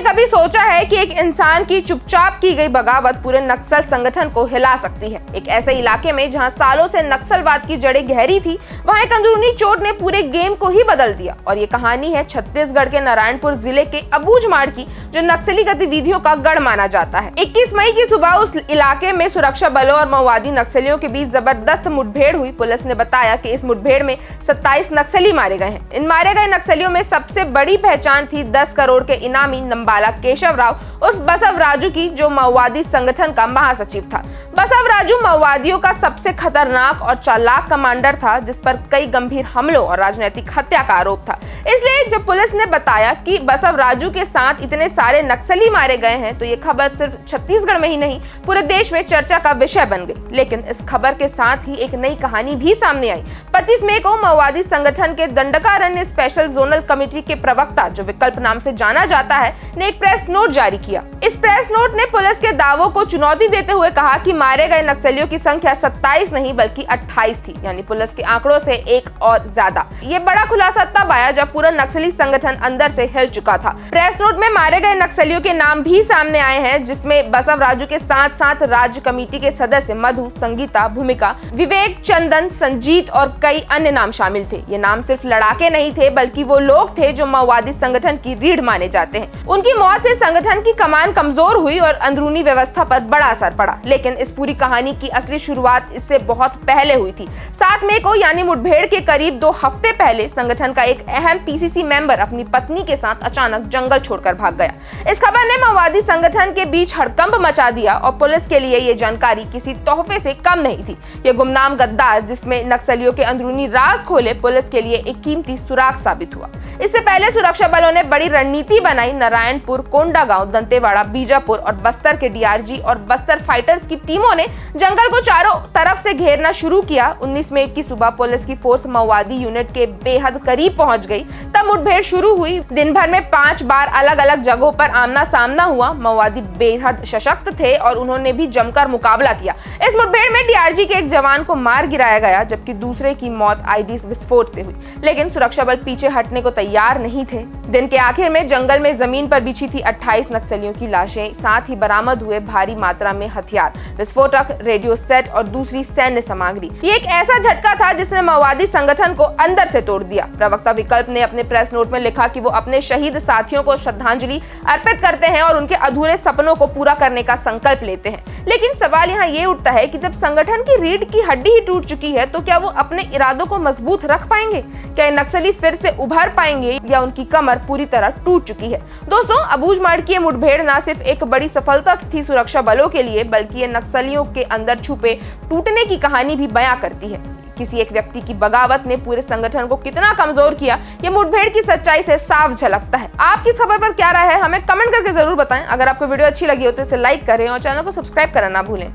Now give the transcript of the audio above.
कभी सोचा है कि एक इंसान की चुपचाप की गई बगावत पूरे नक्सल संगठन को हिला सकती है? एक ऐसे इलाके में जहां सालों से नक्सलवाद की जड़ें गहरी थी, वहां एक अंदरूनी चोट ने पूरे गेम को ही बदल दिया। और ये कहानी है छत्तीसगढ़ के नारायणपुर जिले के अबूझमाड़ की, जो नक्सली गतिविधियों का गढ़ माना जाता है। 21 मई की सुबह उस इलाके में सुरक्षा बलों और माओवादी नक्सलियों के बीच जबरदस्त मुठभेड़ हुई। पुलिस ने बताया कि इस मुठभेड़ में 27 नक्सली मारे गए हैं। इन मारे गए नक्सलियों में सबसे बड़ी पहचान थी 10 करोड़ के इनामी नंबाला केशव राव उर्फ बसव राजू की, जो माओवादी संगठन का महासचिव था। बसव राजू माओवादियों का सबसे खतरनाक और चालाक कमांडर था, जिस पर कई गंभीर हमलों और राजनीतिक हत्या का आरोप था। इसलिए जब पुलिस ने बताया कि बसव राजू के साथ इतने सारे नक्सली मारे गए हैं, तो ये खबर सिर्फ छत्तीसगढ़ में ही नहीं, पूरे देश में चर्चा का विषय बन गई। लेकिन इस खबर के साथ ही एक नई कहानी भी सामने आई। 25 मई को माओवादी संगठन के दंडकारण्य स्पेशल जोनल कमेटी के प्रवक्ता, जो विकल्प नाम से जाना जाता है, ने एक प्रेस नोट जारी किया। इस प्रेस नोट ने पुलिस के दावों को चुनौती देते हुए कहा कि मारे गए नक्सलियों की संख्या 27 नहीं बल्कि 28 थी, यानी पुलिस के आंकड़ों से एक और ज्यादा। ये बड़ा खुलासा तब आया जब पूरा नक्सली संगठन अंदर से हिल चुका था। प्रेस नोट में मारे गए नक्सलियों के नाम भी सामने आए हैं, जिसमें बसव राजू के साथ साथ राज्य कमेटी के सदस्य मधु, संगीता, भूमिका, विवेक, चंदन, संजीत और कई अन्य नाम शामिल थे। ये नाम सिर्फ लड़ाके नहीं थे, बल्कि वो लोग थे जो माओवादी संगठन की रीढ़ माने जाते हैं। उनकी मौत से संगठन की कमान कमजोर हुई और अंदरूनी व्यवस्था पर बड़ा असर पड़ा। लेकिन इस पूरी कहानी की असली शुरुआत इससे बहुत पहले हुई थी। 7 मई को, यानी मुठभेड़ के करीब 2 हफ्ते पहले, संगठन का एक अहम पीसीसी मेंबर अपनी पत्नी के साथ अचानक जंगल छोड़कर भाग गया। इस खबर ने माओवादी संगठन के बीच हड़कंप मचा दिया और पुलिस के लिए ये जानकारी किसी तोहफे से कम नहीं थी। ये गुमनाम गद्दार, जिसमें नक्सलियों के अंदरूनी राज खोले, पुलिस के लिए एक कीमती सुराग साबित हुआ। इससे पहले सुरक्षा बलों ने बड़ी रणनीति बनाई। नारायणपुर, कोंडागांव, दंतेवाड़ा, बीजापुर और बस्तर के डीआरजी और बस्तर फाइटर्स की टीमों ने जंगल को चारों तरफ से घेरना शुरू किया। 19 मई की सुबह पुलिस की फोर्स माओवादी यूनिट के बेहद करीब पहुंच गई। तब मुठभेड़ शुरू हुई। दिन भर में 5 बार अलग अलग जगहों पर आमना सामना हुआ। माओवादी बेहद सशक्त थे और उन्होंने भी जमकर मुकाबला किया। इस मुठभेड़ में डीआरजी के एक जवान को मार गिराया गया, जबकि दूसरे की मौत आईडी विस्फोट से हुई। लेकिन सुरक्षा बल पीछे हटने को तैयार नहीं थे। दिन के आखिर में जंगल में जमीन पर बिछी थी 28 नक्सलियों की लाशें, साथ ही बरामद हुए भारी मात्रा में हथियार, विस्फोटक, रेडियो सेट और दूसरी सैन्य सामग्री। ये एक ऐसा झटका था जिसने माओवादी संगठन को अंदर से तोड़ दिया। प्रवक्ता विकल्प ने अपने प्रेस नोट में लिखा कि वो अपने शहीद साथियों को श्रद्धांजलि अर्पित करते हैं और उनके अधूरे सपनों को पूरा करने का संकल्प लेते हैं। लेकिन सवाल यहाँ ये उठता है कि जब संगठन की रीढ़ की हड्डी ही टूट चुकी है, तो क्या वो अपने इरादों को मजबूत रख पाएंगे? क्या नक्सली फिर से उभर पाएंगे या उनकी कमर पूरी तरह टूट चुकी है? दोस्तों, अबूझमाड़ की मुठभेड़ न सिर्फ एक बड़ी सफलता थी सुरक्षा बलों के लिए, बल्कि ये नक्सलियों के अंदर छुपे टूटने की कहानी भी बयां करती है। किसी एक व्यक्ति की बगावत ने पूरे संगठन को कितना कमजोर किया, ये मुठभेड़ की सच्चाई से साफ झलकता है। आपकी इस खबर पर क्या राय है, हमें कमेंट करके जरूर बताएं। अगर आपको वीडियो अच्छी लगी हो तो इसे लाइक करें और चैनल को सब्सक्राइब करना ना भूलें।